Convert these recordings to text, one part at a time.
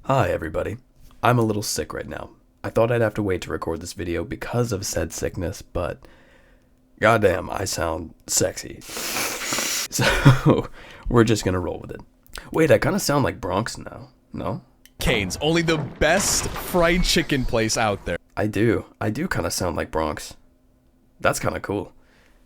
Hi everybody, I'm a little sick right now. I thought I'd have to wait to record this video because of said sickness, but goddamn, I sound sexy. So, we're just gonna roll with it. Wait, I kinda sound like Bronx now, no? Cane's, only the best fried chicken place out there. I do kinda sound like Bronx. That's kinda cool.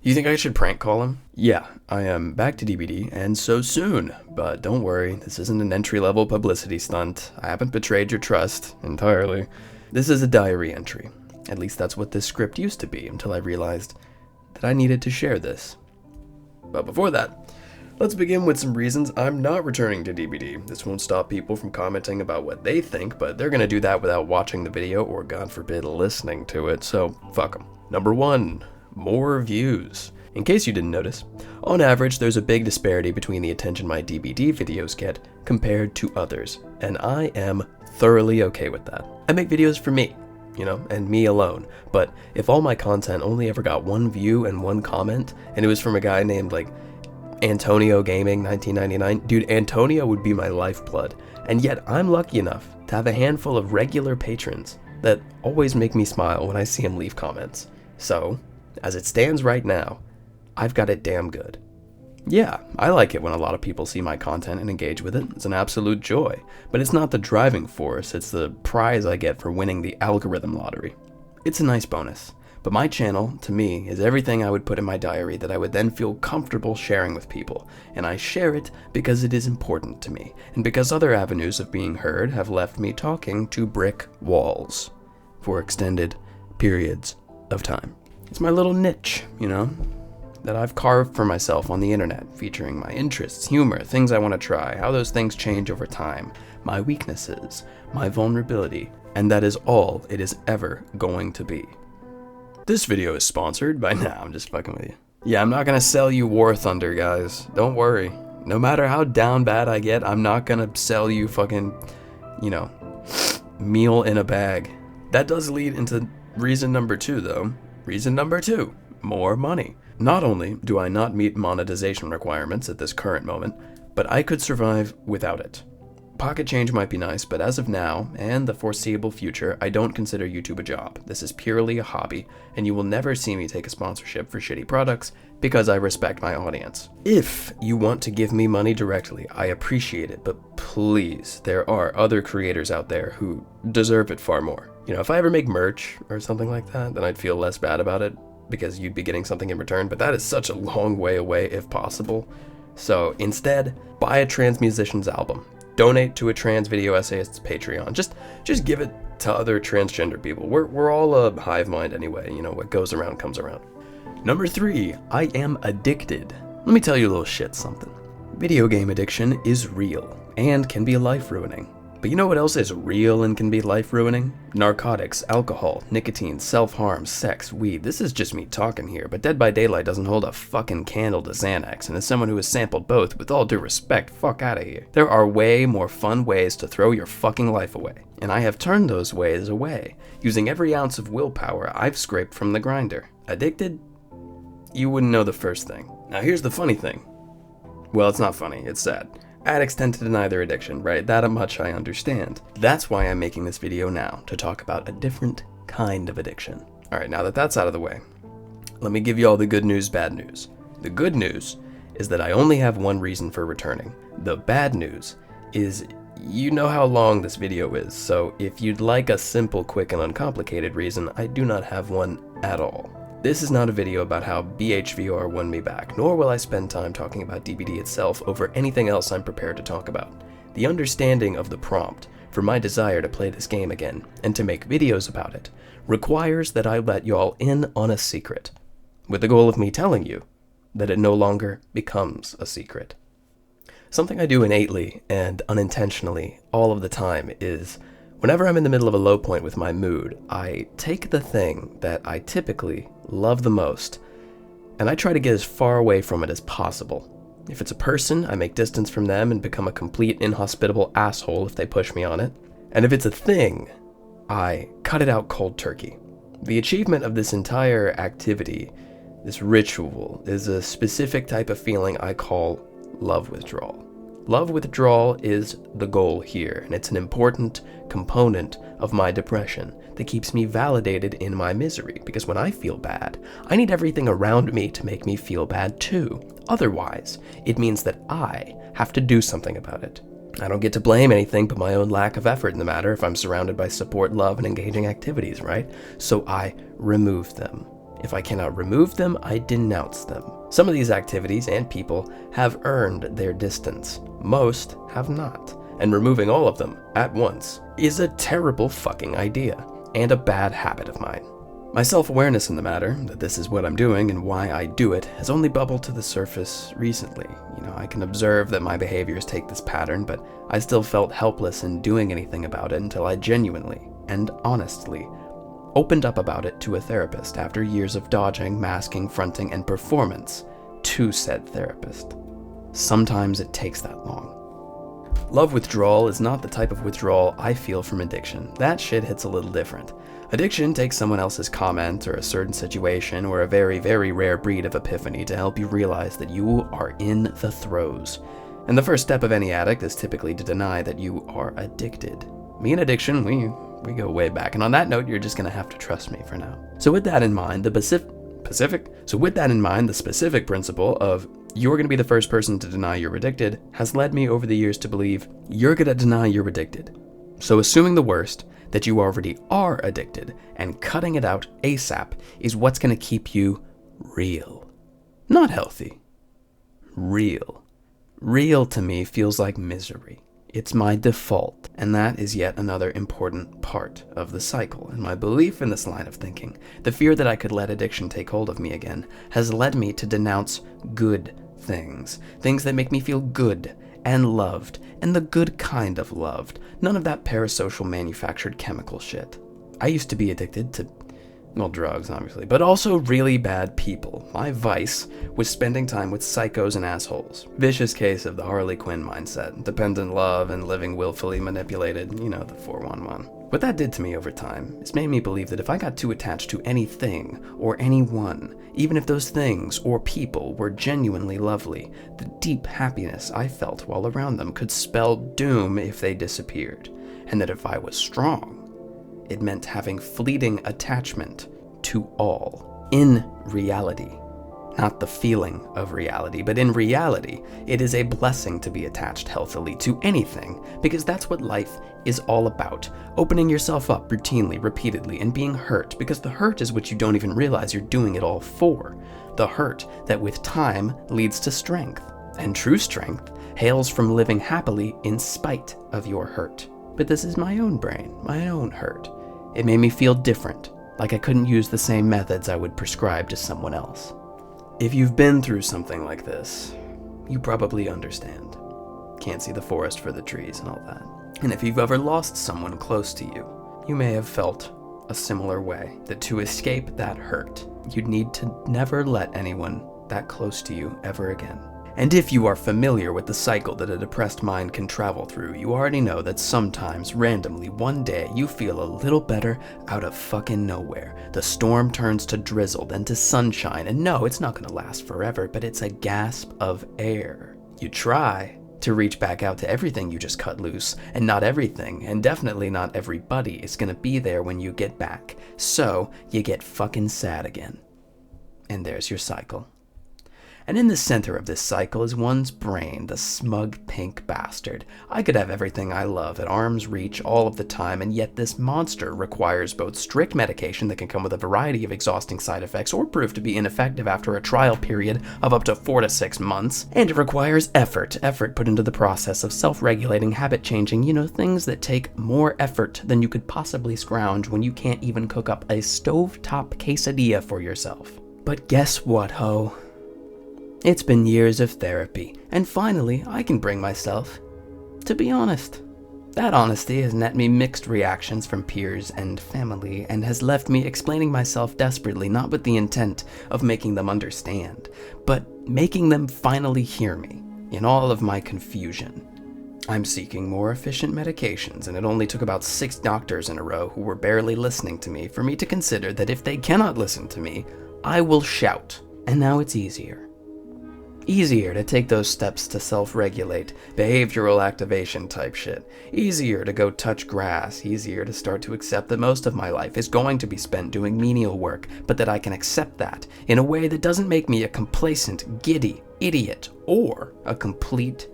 You think I should prank call him? Yeah, I am back to DbD, and so soon. But don't worry, this isn't an entry-level publicity stunt. I haven't betrayed your trust entirely. This is a diary entry. At least that's what this script used to be, until I realized that I needed to share this. But before that, let's begin with some reasons I'm not returning to DbD. This won't stop people from commenting about what they think, but they're gonna do that without watching the video, or God forbid, listening to it, so fuck them. Number 1. More views. In case you didn't notice, on average there's a big disparity between the attention my DbD videos get compared to others, and I am thoroughly okay with that. I make videos for me, and me alone, but if all my content only ever got 1 view and 1 comment, and it was from a guy named Antonio Gaming 1999, dude, Antonio would be my lifeblood, and yet I'm lucky enough to have a handful of regular patrons that always make me smile when I see them leave comments. So, as it stands right now, I've got it damn good. Yeah, I like it when a lot of people see my content and engage with it. It's an absolute joy. But it's not the driving force, it's the prize I get for winning the algorithm lottery. It's a nice bonus. But my channel, to me, is everything I would put in my diary that I would then feel comfortable sharing with people. And I share it because it is important to me, and because other avenues of being heard have left me talking to brick walls for extended periods of time. It's my little niche, that I've carved for myself on the internet, featuring my interests, humor, things I want to try, how those things change over time, my weaknesses, my vulnerability, and that is all it is ever going to be. This video is sponsored by, I'm just fucking with you. Yeah, I'm not gonna sell you War Thunder, guys. Don't worry. No matter how down bad I get, I'm not gonna sell you fucking, meal in a bag. That does lead into reason number 2, though. Reason number 2, more money. Not only do I not meet monetization requirements at this current moment, but I could survive without it. Pocket change might be nice, but as of now, and the foreseeable future, I don't consider YouTube a job. This is purely a hobby, and you will never see me take a sponsorship for shitty products because I respect my audience. If you want to give me money directly, I appreciate it, but please, there are other creators out there who deserve it far more. If I ever make merch or something like that, then I'd feel less bad about it because you'd be getting something in return, but that is such a long way away if possible. So instead, buy a trans musician's album. Donate to a trans video essayist's Patreon. Just give it to other transgender people. We're all a hive mind anyway. What goes around comes around. Number 3, I am addicted. Let me tell you a little shit something. Video game addiction is real and can be life-ruining. But you know what else is real and can be life-ruining? Narcotics, alcohol, nicotine, self-harm, sex, weed. This is just me talking here, but Dead by Daylight doesn't hold a fucking candle to Xanax, and as someone who has sampled both, with all due respect, fuck out of here. There are way more fun ways to throw your fucking life away, and I have turned those ways away, using every ounce of willpower I've scraped from the grinder. Addicted? You wouldn't know the first thing. Now here's the funny thing. Well, it's not funny, it's sad. Addicts tend to deny their addiction, right? That much I understand. That's why I'm making this video now, to talk about a different kind of addiction. Alright, now that that's out of the way, let me give you all the good news, bad news. The good news is that I only have 1 reason for returning. The bad news is, you know how long this video is, so if you'd like a simple, quick, and uncomplicated reason, I do not have one at all. This is not a video about how BHVR won me back, nor will I spend time talking about DbD itself over anything else I'm prepared to talk about. The understanding of the prompt for my desire to play this game again, and to make videos about it, requires that I let y'all in on a secret, with the goal of me telling you that it no longer becomes a secret. Something I do innately and unintentionally all of the time is, whenever I'm in the middle of a low point with my mood, I take the thing that I typically love the most, and I try to get as far away from it as possible. If it's a person, I make distance from them and become a complete inhospitable asshole if they push me on it. And if it's a thing, I cut it out cold turkey. The achievement of this entire activity this ritual, is a specific type of feeling I call love withdrawal. Love withdrawal is the goal here, and it's an important component of my depression that keeps me validated in my misery, because when I feel bad, I need everything around me to make me feel bad too. Otherwise, it means that I have to do something about it. I don't get to blame anything but my own lack of effort in the matter if I'm surrounded by support, love, and engaging activities, right? So I remove them. If I cannot remove them, I denounce them. Some of these activities and people have earned their distance. Most have not. And removing all of them at once is a terrible fucking idea and a bad habit of mine. My self-awareness in the matter, that this is what I'm doing and why I do it, has only bubbled to the surface recently. I can observe that my behaviors take this pattern, but I still felt helpless in doing anything about it until I genuinely and honestly opened up about it to a therapist after years of dodging, masking, fronting, and performance to said therapist. Sometimes it takes that long. Love withdrawal is not the type of withdrawal I feel from addiction. That shit hits a little different. Addiction takes someone else's comment or a certain situation or a very, very rare breed of epiphany to help you realize that you are in the throes. And the first step of any addict is typically to deny that you are addicted. Me and addiction, we go way back. And on that note, you're just going to have to trust me for now. So with that in mind, the specific principle of you're going to be the first person to deny you're addicted has led me over the years to believe you're going to deny you're addicted. So assuming the worst, that you already are addicted, and cutting it out ASAP is what's going to keep you real. Not healthy. Real. Real to me feels like misery. It's my default, and that is yet another important part of the cycle. And my belief in this line of thinking, the fear that I could let addiction take hold of me again, has led me to denounce good things. Things that make me feel good and loved, and the good kind of loved. None of that parasocial manufactured chemical shit. I used to be addicted to, well, drugs, obviously, but also really bad people. My vice was spending time with psychos and assholes. Vicious case of the Harley Quinn mindset. Dependent love and living willfully manipulated, the 411. What that did to me over time is made me believe that if I got too attached to anything or anyone, even if those things or people were genuinely lovely, the deep happiness I felt while around them could spell doom if they disappeared, and that if I was strong, it meant having fleeting attachment to all. In reality, not the feeling of reality, but in reality, it is a blessing to be attached healthily to anything, because that's what life is all about. Opening yourself up routinely, repeatedly, and being hurt, because the hurt is what you don't even realize you're doing it all for. The hurt that with time leads to strength. And true strength hails from living happily in spite of your hurt. But this is my own brain, my own hurt. It made me feel different, like I couldn't use the same methods I would prescribe to someone else. If you've been through something like this, you probably understand. Can't see the forest for the trees and all that. And if you've ever lost someone close to you, you may have felt a similar way, that to escape that hurt, you'd need to never let anyone that close to you ever again. And if you are familiar with the cycle that a depressed mind can travel through, you already know that sometimes, randomly, one day, you feel a little better out of fucking nowhere. The storm turns to drizzle, then to sunshine, and no, it's not gonna last forever, but it's a gasp of air. You try to reach back out to everything you just cut loose, and not everything, and definitely not everybody, is gonna be there when you get back. So, you get fucking sad again. And there's your cycle. And in the center of this cycle is one's brain, the smug pink bastard. I could have everything I love at arm's reach all of the time, and yet this monster requires both strict medication that can come with a variety of exhausting side effects or prove to be ineffective after a trial period of up to 4 to 6 months, and it requires effort put into the process of self-regulating, habit-changing, things that take more effort than you could possibly scrounge when you can't even cook up a stovetop quesadilla for yourself. But guess what, ho? It's been years of therapy, and finally I can bring myself to be honest. That honesty has net me mixed reactions from peers and family, and has left me explaining myself desperately, not with the intent of making them understand, but making them finally hear me in all of my confusion. I'm seeking more efficient medications, and it only took about 6 doctors in a row who were barely listening to me for me to consider that if they cannot listen to me, I will shout And now it's easier. Easier to take those steps to self-regulate, behavioral activation type shit. Easier to go touch grass. Easier to start to accept that most of my life is going to be spent doing menial work, but that I can accept that in a way that doesn't make me a complacent, giddy idiot or a complete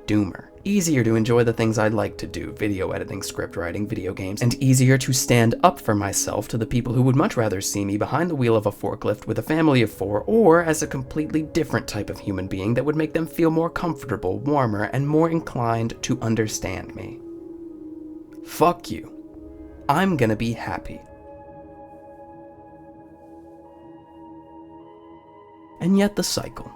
doomer. Easier to enjoy the things I like to do, video editing, script writing, video games, and easier to stand up for myself to the people who would much rather see me behind the wheel of a forklift with a family of 4, or as a completely different type of human being that would make them feel more comfortable, warmer, and more inclined to understand me. Fuck you. I'm gonna be happy. And yet the cycle.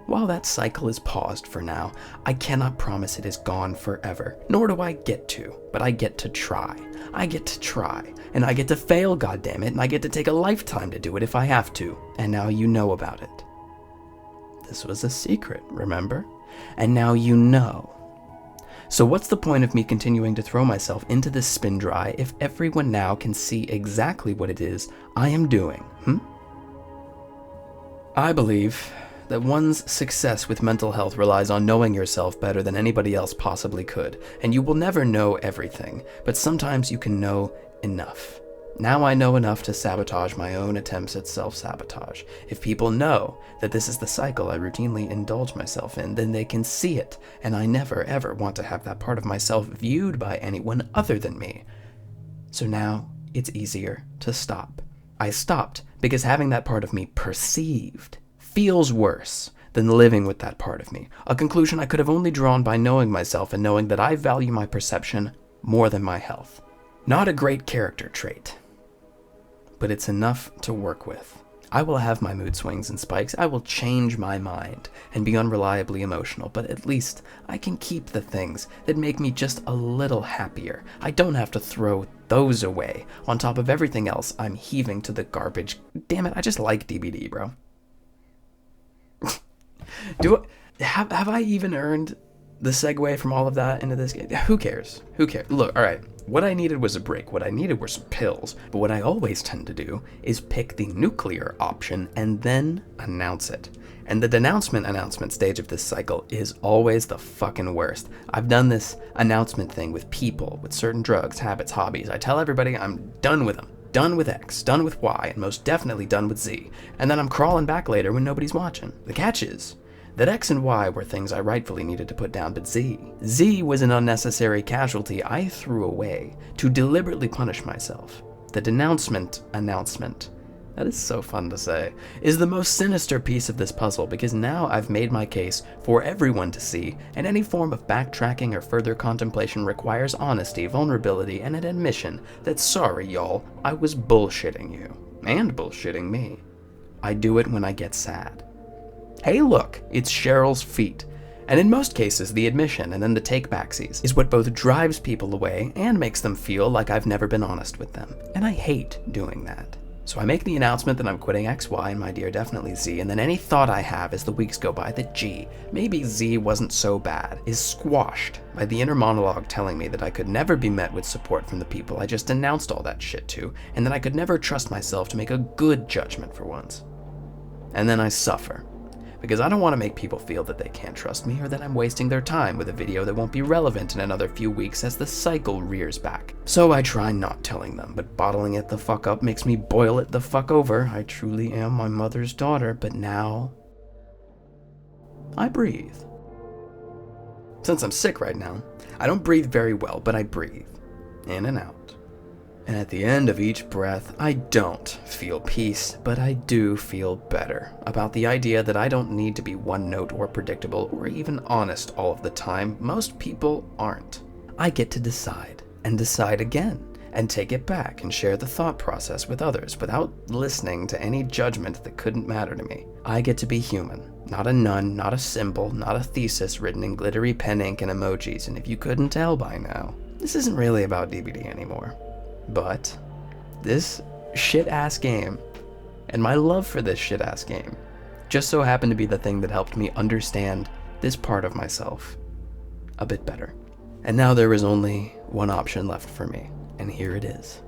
While that cycle is paused for now, I cannot promise it is gone forever, nor do I get to, but I get to try. I get to try, and I get to fail, goddammit, and I get to take a lifetime to do it if I have to, and now you know about it. This was a secret, remember? And now you know. So what's the point of me continuing to throw myself into this spin dry if everyone now can see exactly what it is I am doing, I believe that one's success with mental health relies on knowing yourself better than anybody else possibly could, and you will never know everything, but sometimes you can know enough. Now I know enough to sabotage my own attempts at self-sabotage. If people know that this is the cycle I routinely indulge myself in, then they can see it, and I never ever want to have that part of myself viewed by anyone other than me. So now it's easier to stop. I stopped because having that part of me perceived feels worse than living with that part of me, a conclusion I could have only drawn by knowing myself and knowing that I value my perception more than my health. Not a great character trait, but it's enough to work with. I will have my mood swings and spikes, I will change my mind and be unreliably emotional, but at least I can keep the things that make me just a little happier. I don't have to throw those away on top of everything else I'm heaving to the garbage. Damn it, I just like DbD, bro. Have I even earned the segue from all of that into this game? Who cares? Who cares? Look, alright, what I needed was a break. What I needed were some pills. But what I always tend to do is pick the nuclear option and then announce it. And the announcement stage of this cycle is always the fucking worst. I've done this announcement thing with people, with certain drugs, habits, hobbies. I tell everybody I'm done with them. Done with X, done with Y, and most definitely done with Z. And then I'm crawling back later when nobody's watching. The catch is that X and Y were things I rightfully needed to put down, but Z was an unnecessary casualty I threw away to deliberately punish myself. The denouncement announcement, that is so fun to say, is the most sinister piece of this puzzle because now I've made my case for everyone to see, and any form of backtracking or further contemplation requires honesty, vulnerability, and an admission that sorry y'all, I was bullshitting you. And bullshitting me. I do it when I get sad. Hey look, it's Cheryl's feet. And in most cases, the admission and then the take-backsies is what both drives people away and makes them feel like I've never been honest with them. And I hate doing that. So I make the announcement that I'm quitting X, Y, and my dear definitely Z, and then any thought I have as the weeks go by that gee, maybe Z wasn't so bad, is squashed by the inner monologue telling me that I could never be met with support from the people I just announced all that shit to, and that I could never trust myself to make a good judgment for once. And then I suffer. Because I don't want to make people feel that they can't trust me or that I'm wasting their time with a video that won't be relevant in another few weeks as the cycle rears back. So I try not telling them, but bottling it the fuck up makes me boil it the fuck over. I truly am my mother's daughter, but now I breathe. Since I'm sick right now, I don't breathe very well, but I breathe in and out. And at the end of each breath, I don't feel peace, but I do feel better about the idea that I don't need to be one note or predictable or even honest all of the time. Most people aren't. I get to decide and decide again and take it back and share the thought process with others without listening to any judgment that couldn't matter to me. I get to be human, not a nun, not a symbol, not a thesis written in glittery pen ink and emojis. And if you couldn't tell by now, this isn't really about DbD anymore. But this shit-ass game, and my love for this shit-ass game, just so happened to be the thing that helped me understand this part of myself a bit better. And now there is only one option left for me, and here it is.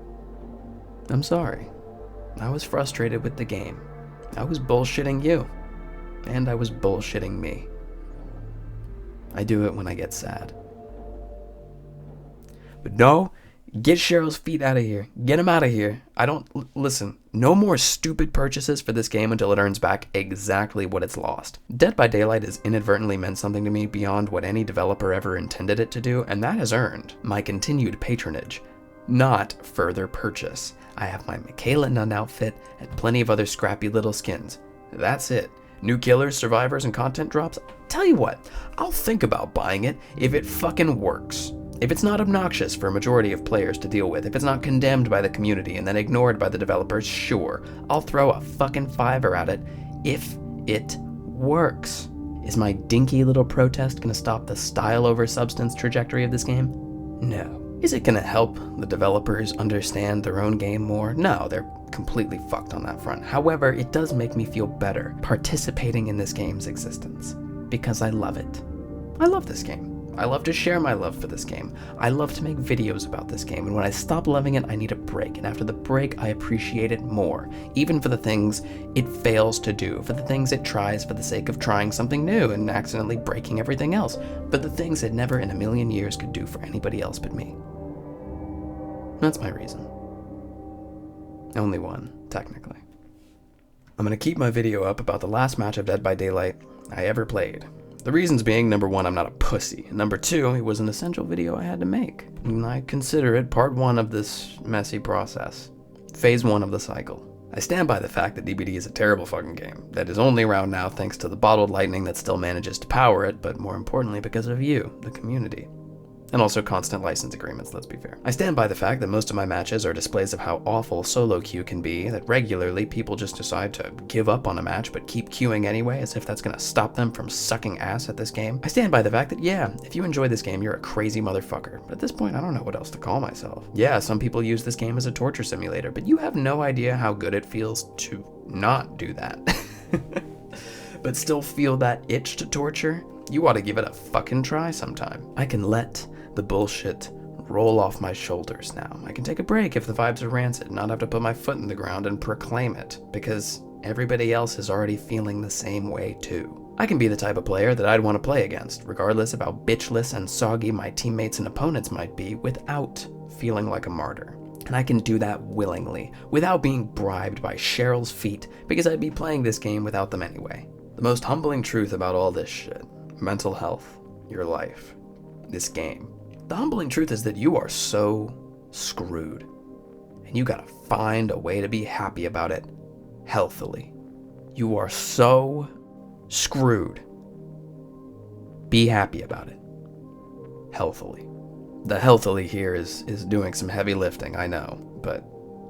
I'm sorry. I was frustrated with the game. I was bullshitting you. And I was bullshitting me. I do it when I get sad. But no, get Cheryl's feet out of here. Get him out of here. Listen, no more stupid purchases for this game until it earns back exactly what it's lost. Dead by Daylight has inadvertently meant something to me beyond what any developer ever intended it to do, and that has earned my continued patronage, not further purchase. I have my Michaela Nunn outfit and plenty of other scrappy little skins. That's it. New killers, survivors, and content drops? Tell you what, I'll think about buying it if it fucking works. If it's not obnoxious for a majority of players to deal with, if it's not condemned by the community and then ignored by the developers, sure, I'll throw a fucking $5 at it if it works. Is my dinky little protest gonna stop the style over substance trajectory of this game? No. Is it gonna help the developers understand their own game more? No, they're completely fucked on that front. However, it does make me feel better participating in this game's existence because I love it. I love this game. I love to share my love for this game. I love to make videos about this game, and when I stop loving it, I need a break, and after the break, I appreciate it more, even for the things it fails to do, for the things it tries for the sake of trying something new and accidentally breaking everything else, but the things it never in a million years could do for anybody else but me. That's my reason. Only one, technically. I'm gonna keep my video up about the last match of Dead by Daylight I ever played. The reasons being, number one, I'm not a pussy. Number two, it was an essential video I had to make. And I consider it part one of this messy process. Phase one of the cycle. I stand by the fact that DbD is a terrible fucking game that is only around now thanks to the bottled lightning that still manages to power it, but more importantly because of you, the community. And also constant license agreements, let's be fair. I stand by the fact that most of my matches are displays of how awful solo queue can be, that regularly people just decide to give up on a match but keep queuing anyway as if that's gonna stop them from sucking ass at this game. I stand by the fact that yeah, if you enjoy this game, you're a crazy motherfucker. But at this point, I don't know what else to call myself. Yeah, some people use this game as a torture simulator, but you have no idea how good it feels to not do that. But still feel that itch to torture? You ought to give it a fucking try sometime. I can let the bullshit roll off my shoulders now. I can take a break if the vibes are rancid, not have to put my foot in the ground and proclaim it, because everybody else is already feeling the same way too. I can be the type of player that I'd want to play against, regardless of how bitchless and soggy my teammates and opponents might be, without feeling like a martyr. And I can do that willingly, without being bribed by Cheryl's feet, because I'd be playing this game without them anyway. The most humbling truth about all this shit, mental health, your life, this game. The humbling truth is that you are so screwed, and you gotta find a way to be happy about it healthily. You are so screwed. Be happy about it healthily. The healthily here is doing some heavy lifting, I know, but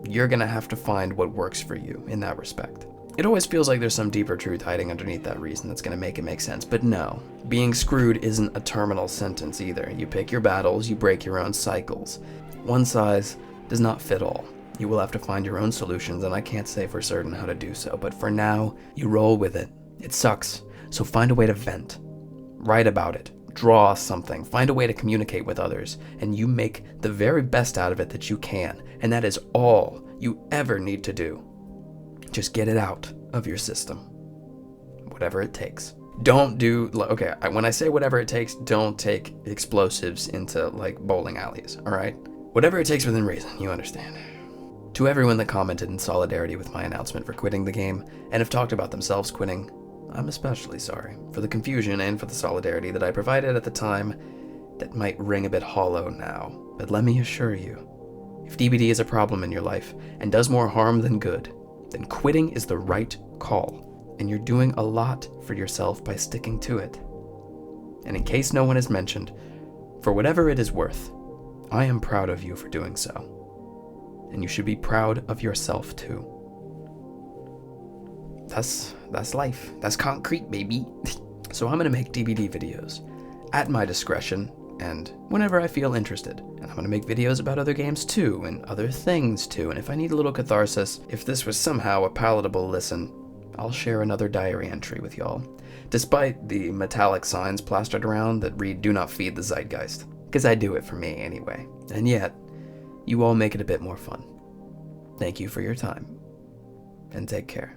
you're gonna have to find what works for you in that respect. It always feels like there's some deeper truth hiding underneath that reason that's gonna make it make sense, but no. Being screwed isn't a terminal sentence either. You pick your battles, you break your own cycles. One size does not fit all. You will have to find your own solutions, and I can't say for certain how to do so, but for now, you roll with it. It sucks, so find a way to vent. Write about it. Draw something. Find a way to communicate with others, and you make the very best out of it that you can, and that is all you ever need to do. Just get it out of your system. Whatever it takes. Don't do, okay, when I say whatever it takes, don't take explosives into, like, bowling alleys, alright? Whatever it takes within reason, you understand. To everyone that commented in solidarity with my announcement for quitting the game, and have talked about themselves quitting, I'm especially sorry for the confusion and for the solidarity that I provided at the time that might ring a bit hollow now. But let me assure you, if DbD is a problem in your life and does more harm than good, then quitting is the right call, and you're doing a lot for yourself by sticking to it. And in case no one has mentioned, for whatever it is worth, I am proud of you for doing so. And you should be proud of yourself too. That's life. That's concrete, baby. So I'm gonna make DbD videos at my discretion and whenever I feel interested. And I'm gonna make videos about other games too, and other things too, and if I need a little catharsis, if this was somehow a palatable listen, I'll share another diary entry with y'all, despite the metallic signs plastered around that read "Do not feed the zeitgeist," because I do it for me anyway, and yet, you all make it a bit more fun. Thank you for your time, and take care.